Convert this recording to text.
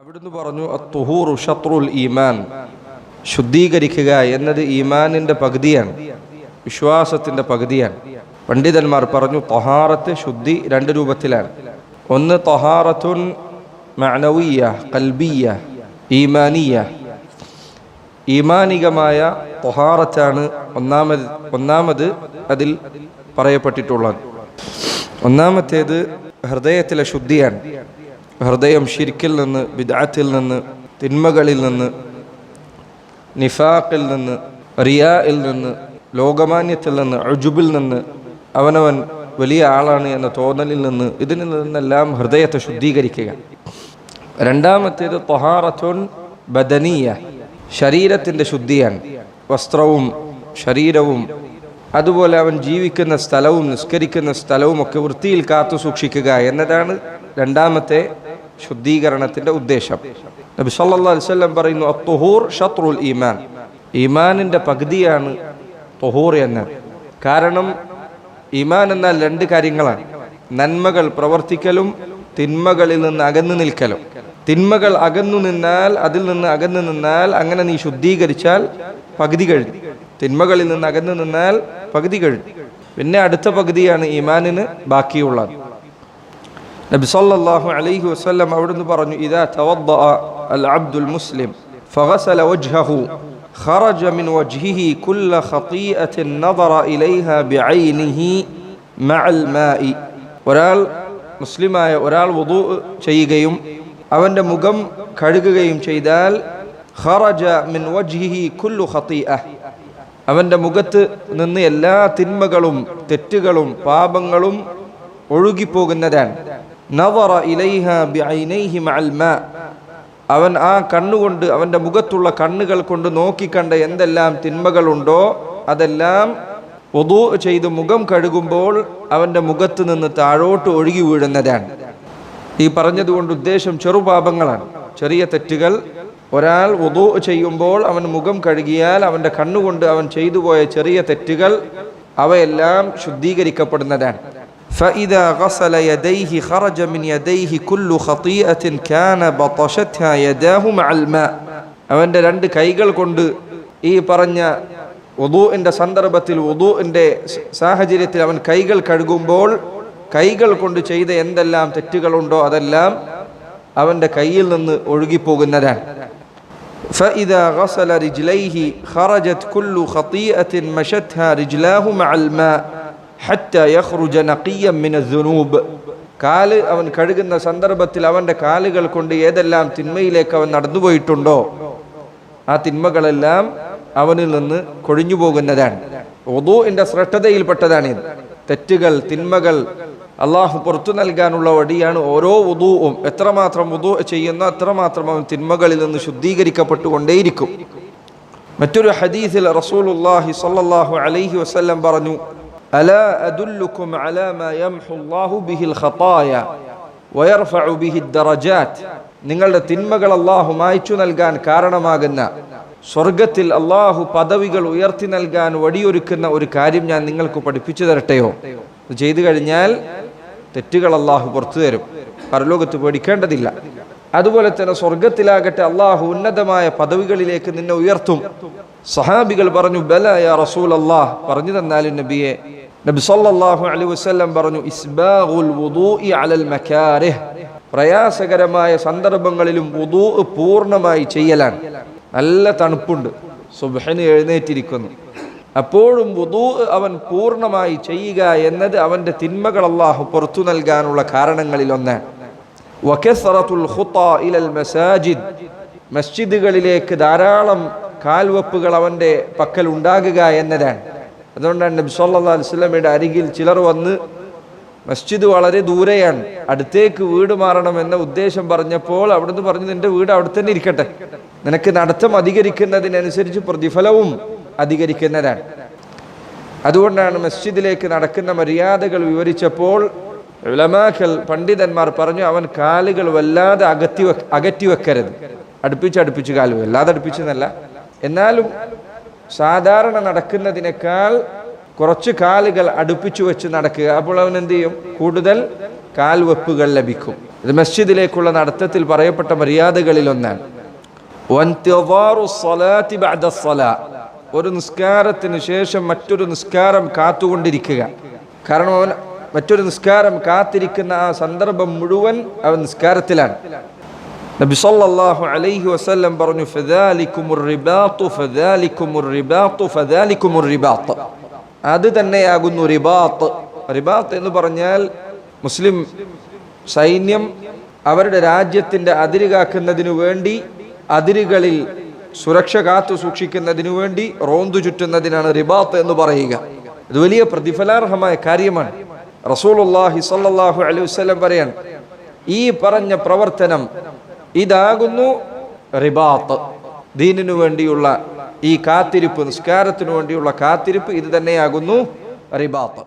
അവിടുന്ന് പറഞ്ഞു അത്തുഹൂറു ഷത്രുൽ ഈമാൻ, ശുദ്ധീകരിക്കുക എന്നത് ഈമാനിൻ്റെ പകുതിയാണ്, വിശ്വാസത്തിൻ്റെ പകുതിയാണ്. പണ്ഡിതന്മാർ പറഞ്ഞു ത്വഹാറത്ത് ശുദ്ധി രണ്ട് രൂപത്തിലാണ്. ഒന്ന് ത്വഹാറത്തുൻ മഅനവിയ്യ ഖൽബിയ്യ ഈമാനിയ, ഈമാനികമായ ത്വഹാറത്താണ് ഒന്നാമത് അതിൽ പറയപ്പെട്ടിട്ടുള്ളത്. ഒന്നാമത്തേത് ഹൃദയത്തിലെ ശുദ്ധിയാണ്. ഹൃദയം ശിർക്കിൽ നിന്ന്, ബിദ്അത്തിൽ നിന്ന്, തിന്മകളിൽ നിന്ന്, നിഫാഖിൽ നിന്ന്, റിയാഇൽ നിന്ന്, ലോകമാന്യത്തിൽ നിന്ന്, ഉജുബിൽ നിന്ന്, അവനവൻ വലിയ ആളാണ് എന്ന തോന്നലിൽ നിന്ന്, ഇതിൽ നിന്നെല്ലാം ഹൃദയത്തെ ശുദ്ധീകരിക്കുക. രണ്ടാമത്തേത് ത്വഹാറത്തുൻ ബദനിയ, ശരീരത്തിൻ്റെ ശുദ്ധിയാണ്. വസ്ത്രവും ശരീരവും അതുപോലെ അവൻ ജീവിക്കുന്ന സ്ഥലവും നിസ്കരിക്കുന്ന സ്ഥലവും ഒക്കെ വൃത്തിയിൽ കാത്തു സൂക്ഷിക്കുക എന്നതാണ് രണ്ടാമത്തെ ശുദ്ധീകരണത്തിൻ്റെ ഉദ്ദേശം. നബി സല്ലല്ലാഹു അലൈഹി വസല്ലം പറയുന്നു അത്തുഹൂർ ഷത്രുൽ ഈമാൻ, ഈമാനിൻ്റെ പകുതിയാണ് തുഹൂർ എന്ന്. കാരണം ഈമാൻ എന്നാൽ രണ്ട് കാര്യങ്ങളാണ്: നന്മകൾ പ്രവർത്തിക്കലും തിന്മകളിൽ നിന്ന് അകന്നു നിൽക്കലും. തിന്മകൾ അകന്നു നിന്നാൽ, അതിൽ നിന്ന് അകന്നു നിന്നാൽ, അങ്ങനെ നീ ശുദ്ധീകരിച്ചാൽ പകുതി കഴിഞ്ഞു. തിന്മകളിൽ നിന്ന് അകന്നു നിന്നാൽ പകുതി കഴിഞ്ഞു. പിന്നെ അടുത്ത പകുതിയാണ് ഈമാനിന് ബാക്കിയുള്ളത്. നബി സല്ലല്ലാഹു അലൈഹി വസല്ലം അവിടുന്ന് പറഞ്ഞു ഇദാ തവദ്ദഅ അൽ അബ്ദുൽ മുസ്ലിം ഫഗസല വജ്ഹഹു ഖറജ മിൻ വജ്ഹിഹി കുല്ല ഖതീഅത്തിൻ നദറ ഇലൈഹാ ബിഐനിഹി മഅൽ മാഇ. ഒരാൾ മുസ്ലിമായ ഒരാൾ വുദൂ ചെയ്യുകയും അവൻ്റെ മുഖം കഴുകുകയും ചെയ്താൽ ഖറജ മിൻ വജ്ഹിഹി കുല്ലു ഖതീഅ, അവൻ്റെ മുഖത്ത് നിന്ന് എല്ലാ തിന്മകളും തെറ്റുകളും പാപങ്ങളും ഒഴുകിപ്പോകുന്നതാണ്. നദറ ഇലൈഹ ബിഐനൈഹി മഅൽ മാ, അവൻ ആ കണ്ണുകൊണ്ട്, അവൻ്റെ മുഖത്തുള്ള കണ്ണുകൾ കൊണ്ട് നോക്കിക്കണ്ട എന്തെല്ലാം തിന്മകളുണ്ടോ അതെല്ലാം വുദൂ ചെയ്ത് മുഖം കഴുകുമ്പോൾ അവൻ്റെ മുഖത്ത് നിന്ന് താഴോട്ട് ഒഴുകി വീഴുന്നതാണ്. ഈ പറഞ്ഞതുകൊണ്ട് ഉദ്ദേശം ചെറുപാപങ്ങളാണ്, ചെറിയ തെറ്റുകൾ. ഒരാൾ വുദൂ ചെയ്യുമ്പോൾ അവൻ മുഖം കഴുകിയാൽ അവൻ്റെ കണ്ണുകൊണ്ട് അവൻ ചെയ്തു പോയ ചെറിയ തെറ്റുകൾ അവയെല്ലാം ശുദ്ധീകരിക്കപ്പെടുന്നതാണ്. فإذا غسل يديه خرج من يديه كل خطيئة كان بطشتها يداه مع الماء. അവൻ്റെ രണ്ട് കൈകൾ കൊണ്ട് ഈ പറഞ്ഞ വുദൂഇൻ്റെ സന്ദർഭത്തിൽ, വുദൂഇൻ്റെ സാഹചര്യത്തിൽ അവൻ കൈകൾ കഴുകുമ്പോൾ കൈകൾ കൊണ്ട് ചെയ്ത എന്തെല്ലാം തെറ്റുകളുണ്ടോ അതെല്ലാം അവൻ്റെ കയ്യിൽ നിന്ന് ഒഴുകിപ്പോകുന്നതാണ്. فإذا غسل رجليه خرجت كل خطيئة مشتها رجلاه مع الماء حتى يخرج نقيا من الذنوب. കാല് അവൻ കഴുകുന്ന സന്ദർഭത്തിൽ അവൻ്റെ കാലുകൾ കൊണ്ട് ഏതെല്ലാം തിന്മയിലേക്ക് അവൻ നടന്നുപോയിട്ടുണ്ടോ ആ തിന്മകളെല്ലാം അവനിൽ നിന്ന് കൊഴിഞ്ഞു പോകുന്നതാണ്. വുദൂഇൻ്റെ ശ്രദ്ധയിൽപ്പെട്ടതാണിത്. തെറ്റുകൾ, തിന്മകൾ അള്ളാഹു പുറത്തു നൽകാനുള്ള വഴിയാണ് ഓരോ വുദൂഉം. എത്രമാത്രം വുദൂ ചെയ്യുന്ന അത്രമാത്രം അവൻ തിന്മകളിൽ നിന്ന് ശുദ്ധീകരിക്കപ്പെട്ടുകൊണ്ടേയിരിക്കും. മറ്റൊരു ഹദീസിൽ റസൂലുള്ളാഹി സ്വല്ലല്ലാഹു അലൈഹി വസല്ലം പറഞ്ഞു അലാ അദുല്ലുക്കും അലാ മാ യംഹു അല്ലാഹു ബിഹിൽ ഖതായ വയർഫഉ ബിഹി ദറജാത്ത്. നിങ്ങളുടെ തിന്മകൾ അല്ലാഹു മായ്ച്ചു നൽകാൻ കാരണമാകുന്ന, സ്വർഗത്തിൽ അല്ലാഹു പദവികൾ ഉയർത്തി നൽകാൻ വഴിയൊരുക്കുന്ന ഒരു കാര്യം ഞാൻ നിങ്ങൾക്ക് പഠിപ്പിച്ചു തരട്ടെയോ? ഇത് ചെയ്തു കഴിഞ്ഞാൽ തെറ്റുകൾ അല്ലാഹു പുറത്തു തരും, പരലോകത്ത് പേടിക്കേണ്ടതില്ല. അതുപോലെ തന്നെ സ്വർഗത്തിലാകട്ടെ അല്ലാഹു ഉന്നതമായ പദവികളിലേക്ക് നിന്നെ ഉയർത്തും. സഹാബികൾ പറഞ്ഞു ബല യാ റസൂലല്ലാഹ്, പറഞ്ഞു തന്നാലും നബിയെ. നബി സല്ലല്ലാഹു അലൈഹി വസല്ലം പറഞ്ഞു ഇസ്ബാഗുൽ വുദൂഇ അലൽ മകാരിഹ്, പ്രയാസകരമായ സന്ദർഭങ്ങളിലും വുദൂ പൂർണ്ണമായി ചെയ്യലാണ്. നല്ല തണുപ്പുണ്ട്, സുബ്ഹിന് എഴുന്നേറ്റിരിക്കുന്നു, അപ്പോഴും വുദൂ അവൻ പൂർണ്ണമായി ചെയ്യുക എന്നത് അവൻ്റെ തിന്മകൾ അല്ലാഹു പുറത്തു നൽകാനുള്ള കാരണങ്ങളിലൊന്നാണ്. വകസറത്തുൽ ഖുതാ ഇലൽ മസാജിദ്, മസ്ജിദുകളിലേക്ക് ധാരാളം കാൽവെപ്പുകൾ അവൻ്റെ പക്കൽ ഉണ്ടാകുക എന്നതാണ്. അതുകൊണ്ടാണ് നബി സല്ലല്ലാഹു അലൈഹി വസല്ലമയുടെ അരികിൽ ചിലർ വന്ന്, മസ്ജിദ് വളരെ ദൂരെയാണ്, അടുത്തേക്ക് വീട് മാറണം എന്ന ഉദ്ദേശം പറഞ്ഞപ്പോൾ അവിടുന്ന് പറഞ്ഞു നിന്റെ വീട് അവിടെ തന്നെ ഇരിക്കട്ടെ, നിനക്ക് നടത്തം അധികരിക്കുന്നതിനനുസരിച്ച് പ്രതിഫലവും അധികരിക്കുന്നതാണ്. അതുകൊണ്ടാണ് മസ്ജിദിലേക്ക് നടക്കുന്ന മര്യാദകൾ വിവരിച്ചപ്പോൾ ഉലമാക്കൾ, പണ്ഡിതന്മാർ പറഞ്ഞു അവൻ കാലുകൾ വല്ലാതെ അകറ്റി വെക്കരുത്. അടുപ്പിച്ച് കാല്, വല്ലാതെ അടുപ്പിച്ചെന്നല്ല, എന്നാലും സാധാരണ നടക്കുന്നതിനേക്കാൾ കുറച്ച് കാലുകൾ അടുപ്പിച്ചു വെച്ച് നടക്കുക. അപ്പോൾ അവൻ എന്ത് ചെയ്യും? കൂടുതൽ കാൽവെപ്പുകൾ ലഭിക്കും. ഇത് മസ്ജിദിലേക്കുള്ള നടത്തത്തിൽ പറയപ്പെട്ട മര്യാദകളിലൊന്നാണ്. ഒരു നിസ്കാരത്തിന് ശേഷം മറ്റൊരു നിസ്കാരം കാത്തുകൊണ്ടിരിക്കുക. കാരണം അവൻ മറ്റൊരു നിസ്കാരം കാത്തിരിക്കുന്ന ആ സന്ദർഭം മുഴുവൻ അവൻ നിസ്കാരത്തിലാണ്. നബി സല്ലല്ലാഹു അലൈഹി വസല്ലം പറഞ്ഞു, ഫദാലികുമുർ റിബാത്തു ഫദാലികുമുർ റിബാത്തു ഫദാലികുമുർ റിബാത്ത്. അത് തന്നെയാകുന്നു റിബാത്ത്. റിബാത്ത് എന്ന് പറഞ്ഞാൽ മുസ്ലിം സൈന്യം അവരുടെ രാജ്യത്തിൻ്റെ അതിര് കാക്കുന്നതിനു വേണ്ടി, അതിരുകളിൽ സുരക്ഷ കാത്തു സൂക്ഷിക്കുന്നതിനു വേണ്ടി റോന്തു ചുറ്റുന്നതിനാണ് റിബാത്ത് എന്ന് പറയുക. ഇത് വലിയ പ്രതിഫലാർഹമായ കാര്യമാണ്. റസൂലുള്ളാഹി സ്വല്ലല്ലാഹു അലൈഹി വസല്ലം പറയാൻ, ഈ പറഞ്ഞ പ്രവർത്തനം ഇതാകുന്നു റിബാത്ത്. ദീനിനു വേണ്ടിയുള്ള ഈ കാത്തിരിപ്പ്, നിസ്കാരത്തിനു വേണ്ടിയുള്ള കാത്തിരിപ്പ് ഇത് തന്നെയാകുന്നു റിബാത്ത്.